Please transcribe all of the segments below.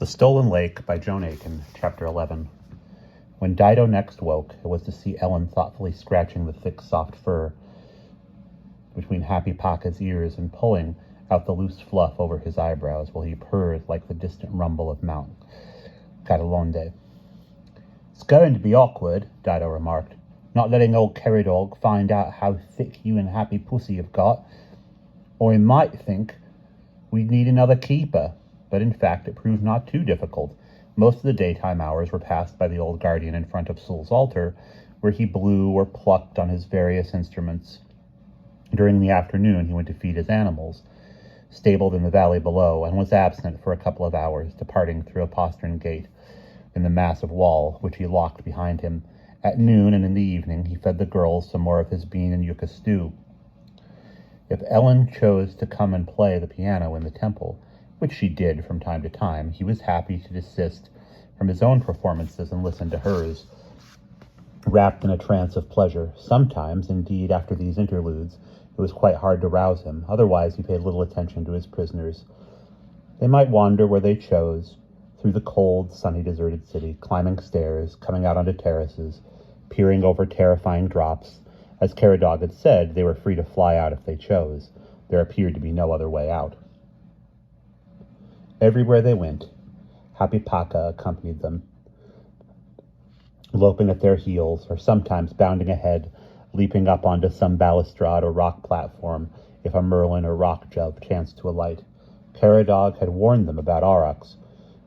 The Stolen Lake by Joan Aiken, Chapter 11. When Dido next woke, it was to see Ellen thoughtfully scratching the thick, soft fur between Happy Paka's ears and pulling out the loose fluff over his eyebrows while he purred like the distant rumble of Mount Catalonde. "It's going to be awkward," Dido remarked, "not letting old Keridog find out how thick you and Happy Pussy have got. Or he might think we'd need another keeper." But in fact it proved not too difficult. Most of the daytime hours were passed by the old guardian in front of Sul's altar, where he blew or plucked on his various instruments. During the afternoon he went to feed his animals, stabled in the valley below, and was absent for a couple of hours, departing through a postern gate in the massive wall, which he locked behind him. At noon and in the evening he fed the girls some more of his bean and yucca stew. If Ellen chose to come and play the piano in the temple, which she did from time to time, he was happy to desist from his own performances and listen to hers, wrapped in a trance of pleasure. Sometimes, indeed, after these interludes, it was quite hard to rouse him. Otherwise, he paid little attention to his prisoners. They might wander where they chose, through the cold, sunny, deserted city, climbing stairs, coming out onto terraces, peering over terrifying drops. As Keridog had said, they were free to fly out if they chose. There appeared to be no other way out. Everywhere they went, Happy Paka accompanied them, loping at their heels, or sometimes bounding ahead, leaping up onto some balustrade or rock platform if a merlin or rock jove chanced to alight. Keridog had warned them about aurochs,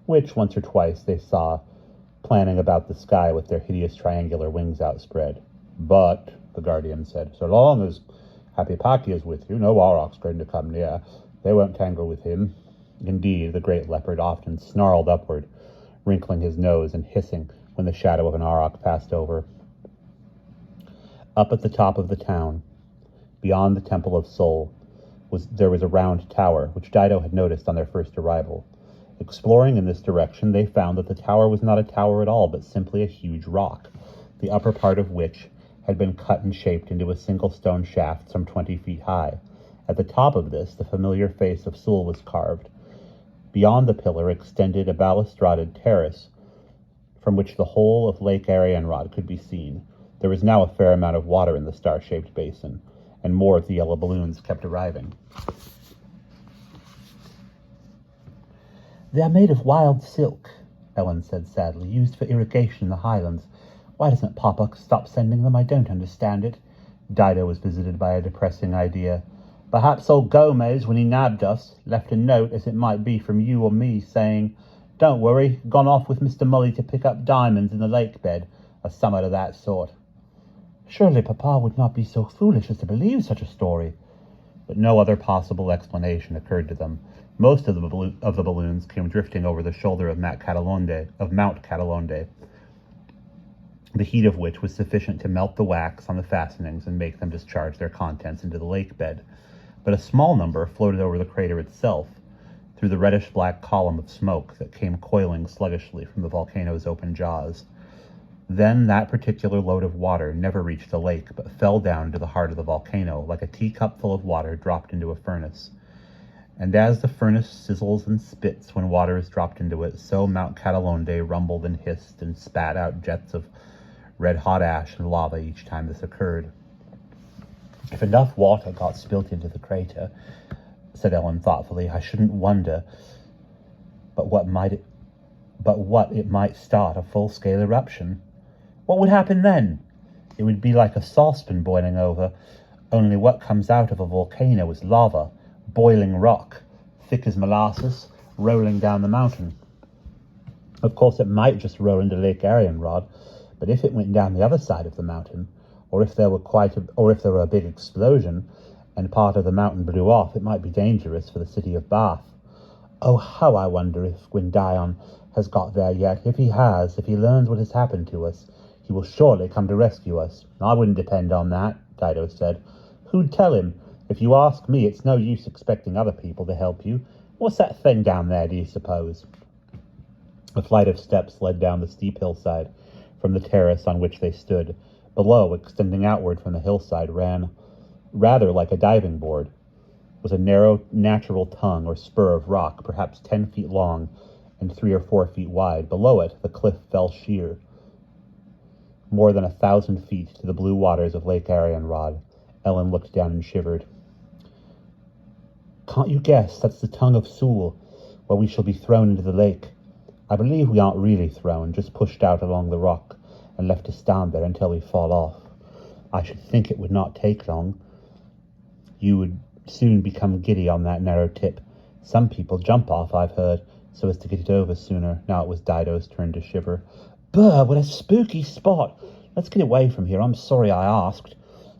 which once or twice they saw planning about the sky with their hideous triangular wings outspread. "But," the guardian said, "so long as Happy Paki is with you, no auroch's going to come near. They won't tangle with him." Indeed, the great leopard often snarled upward, wrinkling his nose and hissing when the shadow of an auroch passed over. Up at the top of the town, beyond the Temple of Sul, there was a round tower, which Dido had noticed on their first arrival. Exploring in this direction, they found that the tower was not a tower at all, but simply a huge rock, the upper part of which had been cut and shaped into a single stone shaft some 20 feet high. At the top of this, the familiar face of Sul was carved. Beyond the pillar extended a balustraded terrace, from which the whole of Lake Arianrhod could be seen. There was now a fair amount of water in the star-shaped basin, and more of the yellow balloons kept arriving. "They are made of wild silk," Ellen said sadly, "used for irrigation in the highlands. Why doesn't Papa stop sending them? I don't understand it." Dido was visited by a depressing idea. "Perhaps old Gomez, when he nabbed us, left a note, as it might be from you or me, saying, 'Don't worry, gone off with Mr. Mully to pick up diamonds in the lake bed,' or somewhat of that sort." "Surely Papa would not be so foolish as to believe such a story." But no other possible explanation occurred to them. Most of the balloons came drifting over the shoulder of Mount Catalonde, the heat of which was sufficient to melt the wax on the fastenings and make them discharge their contents into the lake bed. But a small number floated over the crater itself, through the reddish-black column of smoke that came coiling sluggishly from the volcano's open jaws. Then that particular load of water never reached the lake, but fell down into the heart of the volcano, like a teacupful of water dropped into a furnace. And as the furnace sizzles and spits when water is dropped into it, so Mount Catalonde rumbled and hissed and spat out jets of red-hot ash and lava each time this occurred. "If enough water got spilt into the crater," said Ellen thoughtfully, "I shouldn't wonder but what it might start a full-scale eruption." "What would happen then?" "It would be like a saucepan boiling over, only what comes out of a volcano is lava, boiling rock, thick as molasses, rolling down the mountain. Of course, it might just roll into Lake Arianrhod, but if it went down the other side of the mountain, or if there were a big explosion and part of the mountain blew off, it might be dangerous for the city of Bath. Oh, how I wonder if Gwydion has got there yet. If he has, if he learns what has happened to us, he will surely come to rescue us." "I wouldn't depend on that," Dido said. "Who'd tell him? If you ask me, it's no use expecting other people to help you. What's that thing down there, do you suppose?" A flight of steps led down the steep hillside from the terrace on which they stood. Below, extending outward from the hillside, ran, rather like a diving board, was a narrow natural tongue or spur of rock, perhaps 10 feet long, and 3 or 4 feet wide. Below it, the cliff fell sheer, more than 1,000 feet to the blue waters of Lake Arianrhod. Ellen looked down and shivered. Can't you guess that's the tongue of Sul, where we shall be thrown into the lake? I believe we aren't really thrown, just pushed out along the rock and left to stand there until we fall off. I should think it would not take long. You would soon become giddy on that narrow tip. Some people jump off, I've heard, so as to get it over sooner. Now it was Dido's turn to shiver. Brr, what a spooky spot. Let's get away from here. I'm sorry I asked.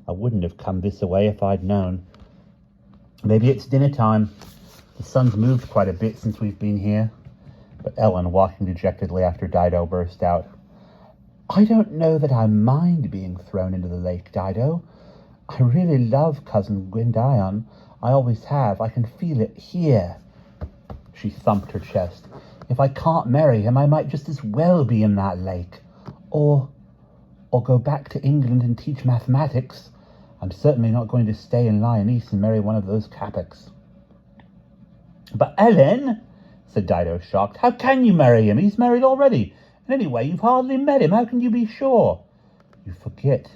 I wouldn't have come this way if I'd known. Maybe it's dinner time. The sun's moved quite a bit since we've been here. But Ellen, walking dejectedly after Dido, burst out. I don't know that I mind being thrown into the lake, Dido. I really love Cousin Gwydion. I always have. I can feel it here. She thumped her chest. If I can't marry him, I might just as well be in that lake. Or go back to England and teach mathematics. I'm certainly not going to stay in Lyonesse and marry one of those Capex. But Ellen, said Dido, shocked, how can you marry him? He's married already. And anyway, you've hardly met him. How can you be sure? You forget.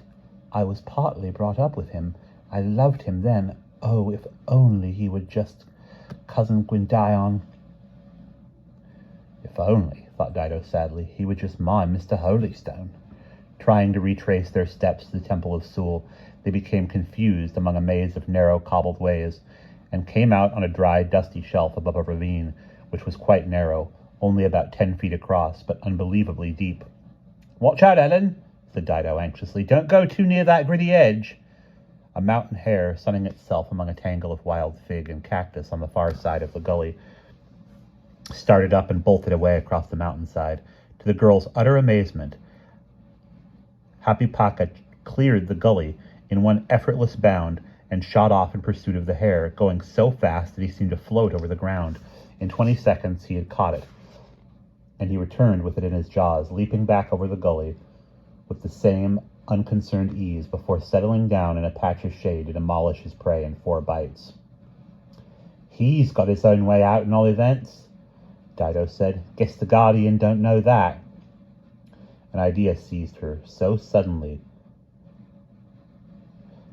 I was partly brought up with him. I loved him then. Oh, if only he were just Cousin Gwydion. If only, thought Dido sadly, he would just mime Mr. Holystone. Trying to retrace their steps to the Temple of Sul, they became confused among a maze of narrow cobbled ways, and came out on a dry, dusty shelf above a ravine, which was quite narrow, only about 10 feet across, but unbelievably deep. Watch out, Ellen, said Dido anxiously. Don't go too near that gritty edge. A mountain hare, sunning itself among a tangle of wild fig and cactus on the far side of the gully, started up and bolted away across the mountainside. To the girl's utter amazement, Happy Paka cleared the gully in one effortless bound and shot off in pursuit of the hare, going so fast that he seemed to float over the ground. In 20 seconds he had caught it, and he returned with it in his jaws, leaping back over the gully with the same unconcerned ease before settling down in a patch of shade to demolish his prey in 4 bites. He's got his own way out in all events, Dido said. Guess the Guardian don't know that. An idea seized her so suddenly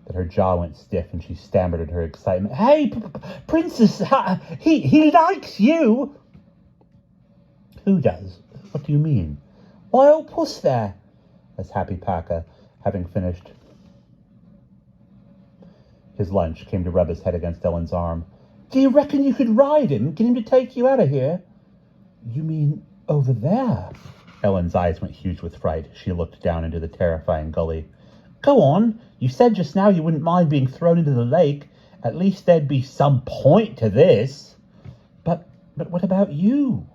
that her jaw went stiff and she stammered in her excitement. Hey, Princess, he likes you. Who does? What do you mean? Why, old puss there, as Happy Paka, having finished his lunch, came to rub his head against Ellen's arm. Do you reckon you could ride him, get him to take you out of here? You mean over there? Ellen's eyes went huge with fright. She looked down into the terrifying gully. Go on. You said just now you wouldn't mind being thrown into the lake. At least there'd be some point to this. But what about you?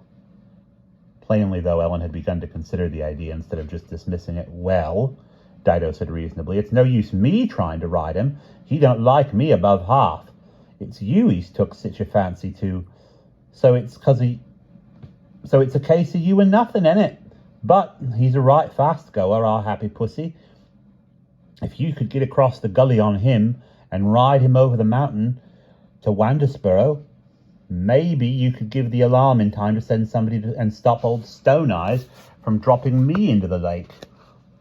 Plainly, though, Ellen had begun to consider the idea instead of just dismissing it. Well, Dido said reasonably, it's no use me trying to ride him. He don't like me above half. It's you he's took such a fancy to. So it's a case of you and nothing, innit? But he's a right fast goer, our happy pussy. If you could get across the gully on him and ride him over the mountain to Wandesboro, maybe you could give the alarm in time to send somebody and stop old Stone Eyes from dropping me into the lake.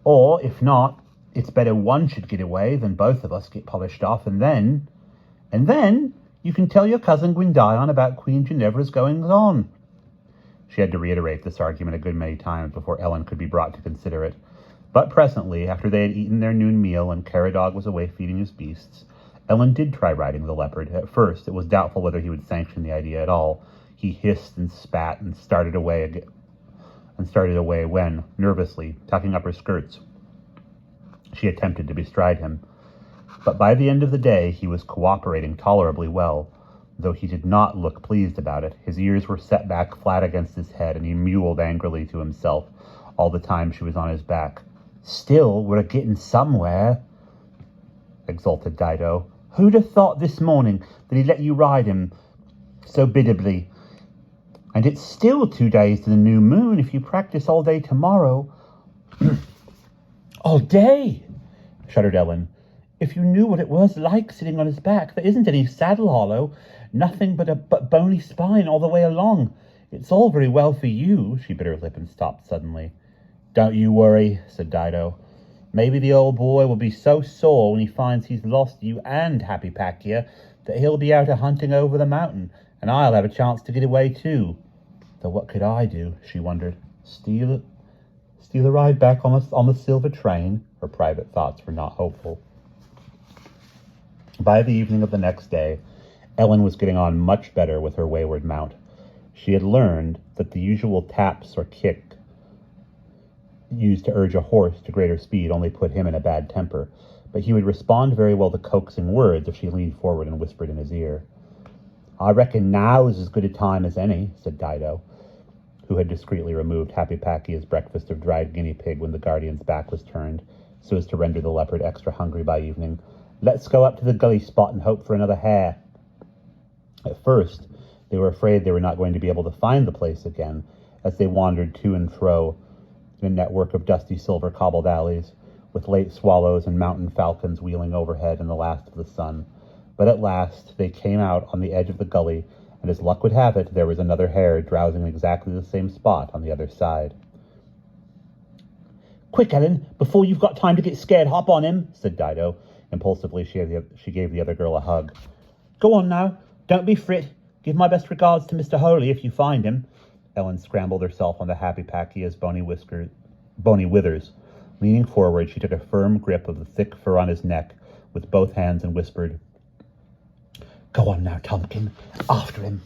Or, if not, it's better one should get away than both of us get polished off, and then you can tell your cousin Gwydion about Queen Ginevra's goings-on. She had to reiterate this argument a good many times before Ellen could be brought to consider it. But presently, after they had eaten their noon meal and Caradog was away feeding his beasts, Ellen did try riding the leopard. At first, it was doubtful whether he would sanction the idea at all. He hissed and spat and started away when, nervously, tucking up her skirts, she attempted to bestride him. But by the end of the day, he was cooperating tolerably well, though he did not look pleased about it. His ears were set back flat against his head, and he mewled angrily to himself all the time she was on his back. Still, we're getting somewhere, exulted Dido. Who'd have thought this morning that he'd let you ride him so biddably? And it's still 2 days to the new moon if you practice all day tomorrow. All day, shuddered Ellen. If you knew what it was like sitting on his back, there isn't any saddle hollow, nothing but bony spine all the way along. It's all very well for you, she bit her lip and stopped suddenly. Don't you worry, said Dido. Maybe the old boy will be so sore when he finds he's lost you and Happy Pakia that he'll be out a-hunting over the mountain, and I'll have a chance to get away too. Though what could I do, she wondered. Steal a ride back on the silver train? Her private thoughts were not hopeful. By the evening of the next day, Ellen was getting on much better with her wayward mount. She had learned that the usual taps or kick used to urge a horse to greater speed only put him in a bad temper, but he would respond very well to coaxing words if she leaned forward and whispered in his ear. I reckon now is as good a time as any, said Dido, who had discreetly removed Happy Packia's breakfast of dried guinea pig when the guardian's back was turned, so as to render the leopard extra hungry by evening. Let's go up to the gully spot and hope for another hare. At first, they were afraid they were not going to be able to find the place again, as they wandered to and fro in a network of dusty silver cobbled alleys, with late swallows and mountain falcons wheeling overhead in the last of the sun. But at last they came out on the edge of the gully, and as luck would have it, there was another hare drowsing in exactly the same spot on the other side. Quick, Ellen, before you've got time to get scared, hop on him, said Dido. Impulsively, she gave the other girl a hug. Go on now, don't be frit. Give my best regards to Mr. Holy if you find him. Ellen scrambled herself on the Happy Packia's bony withers. Leaning forward, she took a firm grip of the thick fur on his neck with both hands and whispered, Go on now, Tomkin, after him.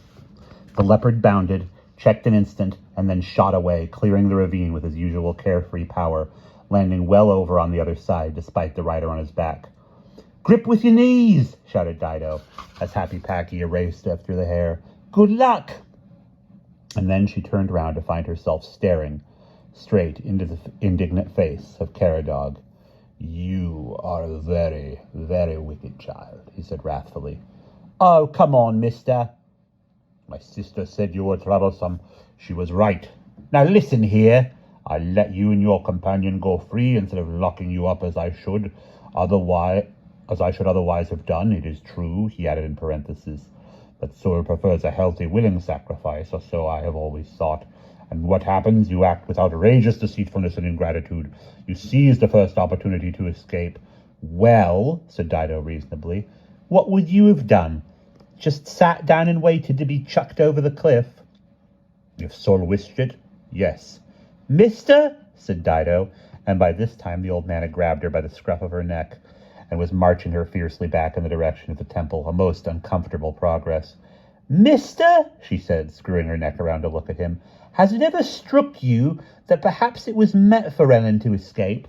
The leopard bounded, checked an instant, and then shot away, clearing the ravine with his usual carefree power, landing well over on the other side despite the rider on his back. Grip with your knees, shouted Dido, as Happy Packia raced through the hare. Good luck! And then she turned round to find herself staring straight into the indignant face of Caradog. You are a very, very wicked child, he said wrathfully. Oh, come on, mister. My sister said you were troublesome. She was right. Now listen here. I let you and your companion go free instead of locking you up as I should otherwise have done. It is true, he added in parentheses, that soul prefers a healthy, willing sacrifice, or so I have always thought. And what happens? You act with outrageous deceitfulness and ingratitude. You seize the first opportunity to escape. Well, said Dido reasonably, what would you have done? Just sat down and waited to be chucked over the cliff? If Sol wished it, yes. Mister, said Dido, and by this time the old man had grabbed her by the scruff of her neck and was marching her fiercely back in the direction of the temple, a most uncomfortable progress. Mister, she said, screwing her neck around to look at him, has it ever struck you that perhaps it was meant for Ellen to escape?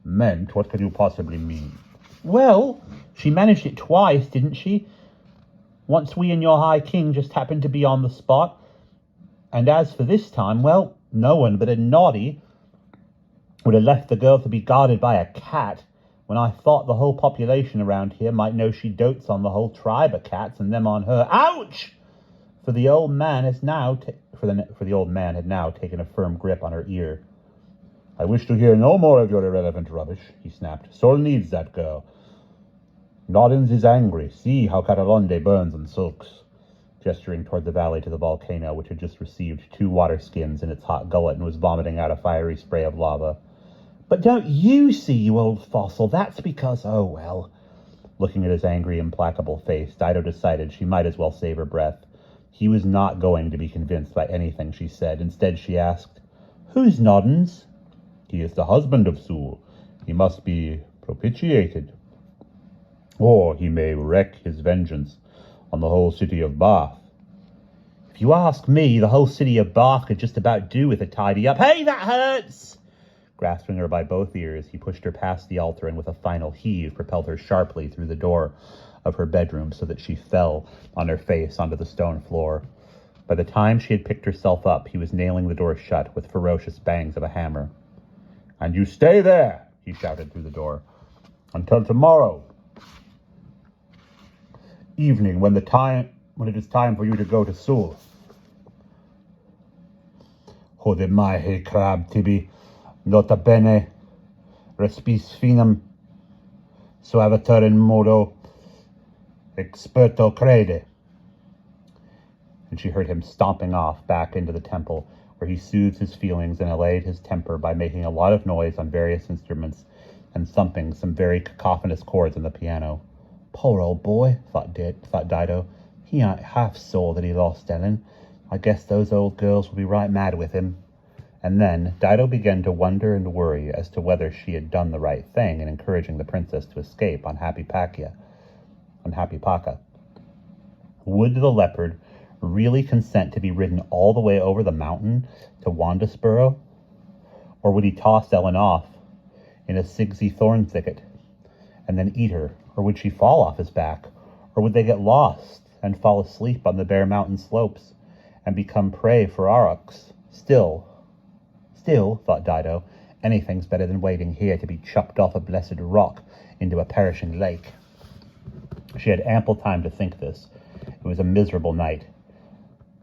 Meant? What could you possibly mean? Well, she managed it twice, didn't she? Once we and your High King just happened to be on the spot. And as for this time, well, no one but a noddy would have left the girl to be guarded by a cat, when I thought the whole population around here might know she dotes on the whole tribe of cats and them on her. Ouch! For the old man had now taken a firm grip on her ear. I wish to hear no more of your irrelevant rubbish, he snapped. Sol needs that girl. Noddins is angry. See how Catalonde burns and sulks, gesturing toward the valley to the volcano, which had just received 2 water skins in its hot gullet and was vomiting out a fiery spray of lava. But don't you see, you old fossil, that's because, oh well. Looking at his angry, implacable face, Dido decided she might as well save her breath. He was not going to be convinced by anything she said. Instead, she asked, Who's Noddins? He is the husband of Sul. He must be propitiated. Or he may wreak his vengeance on the whole city of Bath. If you ask me, the whole city of Bath could just about do with a tidy up. Hey, that hurts! Grasping her by both ears, he pushed her past the altar and with a final heave propelled her sharply through the door of her bedroom so that she fell on her face onto the stone floor. By the time she had picked herself up, he was nailing the door shut with ferocious bangs of a hammer. And you stay there, he shouted through the door, until tomorrow evening when it is time for you to go to Sul. Hode mai crab tibi, nota bene, respis finum, suaviter in modo experto crede. and she heard him stomping off back into the temple, where he soothed his feelings and allayed his temper by making a lot of noise on various instruments and thumping some very cacophonous chords on the piano. Poor old boy, thought Dido. He ain't half sore that he lost Ellen. I guess those old girls will be right mad with him. And then Dido began to wonder and worry as to whether she had done the right thing in encouraging the princess to escape on Happy Paca. Would the leopard really consent to be ridden all the way over the mountain to Wandesboro? Or would he toss Ellen off in a sigsy thorn thicket and then eat her? Or would she fall off his back? Or would they get lost and fall asleep on the bare mountain slopes and become prey for aurochs? Still, thought Dido, anything's better than waiting here to be chopped off a blessed rock into a perishing lake. She had ample time to think this. It was a miserable night.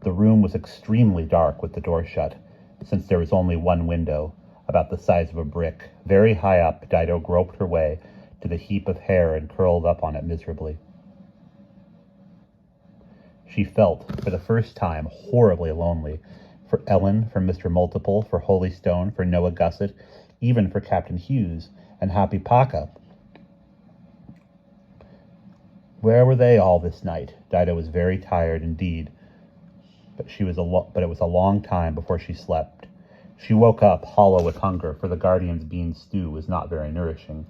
The room was extremely dark with the door shut, since there was only one window, about the size of a brick. Very high up, Dido groped her way to the heap of hair and curled up on it miserably. She felt, for the first time, horribly lonely. For Ellen, for Mr. Multiple, for Holystone, for Noah Gusset, even for Captain Hughes and Happy Paca. Where were they all this night? Dido was very tired indeed, but it was a long time before she slept. She woke up hollow with hunger, for the guardian's bean stew was not very nourishing,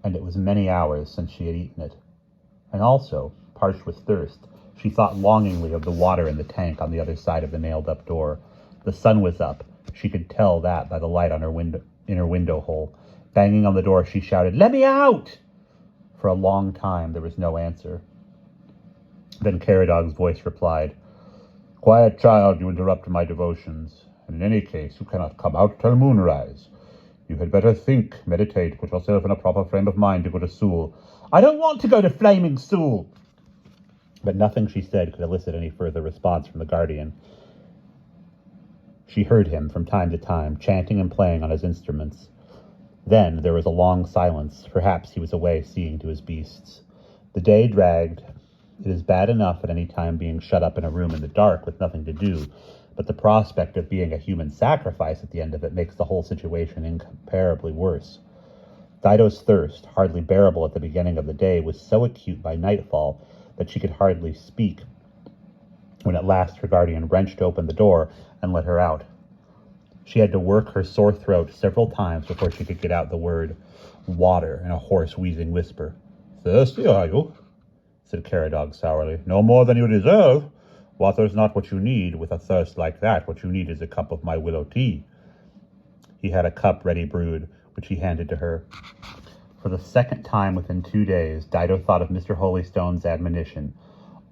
and it was many hours since she had eaten it. And also, parched with thirst, she thought longingly of the water in the tank on the other side of the nailed-up door. The sun was up. She could tell that by the light on in her window hole. Banging on the door, she shouted, "Let me out!" For a long time there was no answer. Then Caradog's voice replied, "Quiet, child, you interrupt my devotions, and in any case you cannot come out till moonrise. You had better think, meditate, put yourself in a proper frame of mind to go to Sewell." "I don't want to go to flaming Sewell!" But nothing she said could elicit any further response from the guardian. She heard him from time to time, chanting and playing on his instruments. Then there was a long silence. Perhaps he was away seeing to his beasts. The day dragged. It is bad enough at any time being shut up in a room in the dark with nothing to do, but the prospect of being a human sacrifice at the end of it makes the whole situation incomparably worse. Dido's thirst, hardly bearable at the beginning of the day, was so acute by nightfall that she could hardly speak, when at last her guardian wrenched open the door and let her out. She had to work her sore throat several times before she could get out the word water in a hoarse, wheezing whisper. "Thirsty, are you?" said Caradog sourly. "No more than you deserve. Water's not what you need. With a thirst like that, what you need is a cup of my willow tea." He had a cup ready brewed, which he handed to her. For the second time within 2 days, Dido thought of Mr. Holystone's admonition,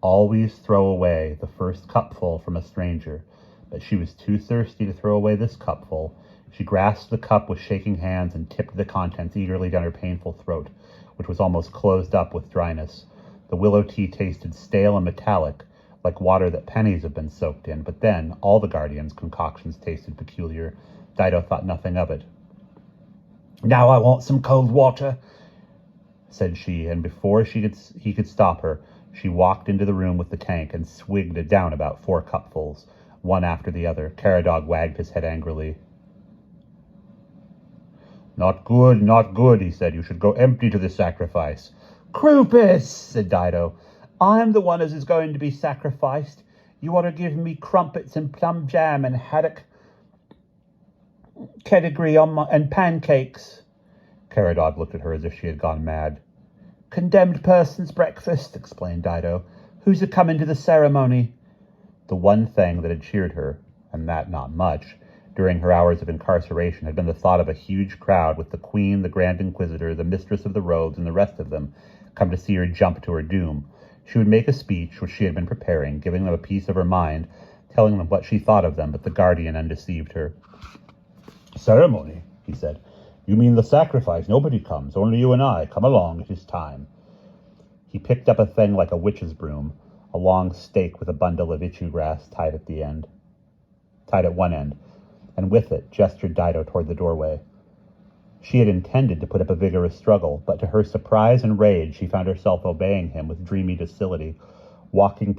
always throw away the first cupful from a stranger, but she was too thirsty to throw away this cupful. She grasped the cup with shaking hands and tipped the contents eagerly down her painful throat, which was almost closed up with dryness. The willow tea tasted stale and metallic, like water that pennies have been soaked in, but then all the guardian's concoctions tasted peculiar. Dido thought nothing of it. "Now I want some cold water," said she, and before he could stop her, she walked into the room with the tank and swigged it down about 4 cupfuls, one after the other. Caradog wagged his head angrily. Not good, he said. "You should go empty to the sacrifice." "Croupice," said Dido. "I'm the one as is going to be sacrificed. You ought to give me crumpets and plum jam and haddock pedigree and pancakes." Caradog looked at her as if she had gone mad. "Condemned person's breakfast," explained Dido. "Who's a-coming to the ceremony?" The one thing that had cheered her, and that not much, during her hours of incarceration had been the thought of a huge crowd with the Queen, the Grand Inquisitor, the Mistress of the Robes, and the rest of them come to see her jump to her doom. She would make a speech, which she had been preparing, giving them a piece of her mind, telling them what she thought of them, but the guardian undeceived her. "Ceremony," he said. "You mean the sacrifice. Nobody comes, only you and I. Come along, it is time." He picked up a thing like a witch's broom, a long stake with a bundle of itchu grass tied at one end, and with it gestured Dido toward the doorway. She had intended to put up a vigorous struggle, but to her surprise and rage she found herself obeying him with dreamy docility, walking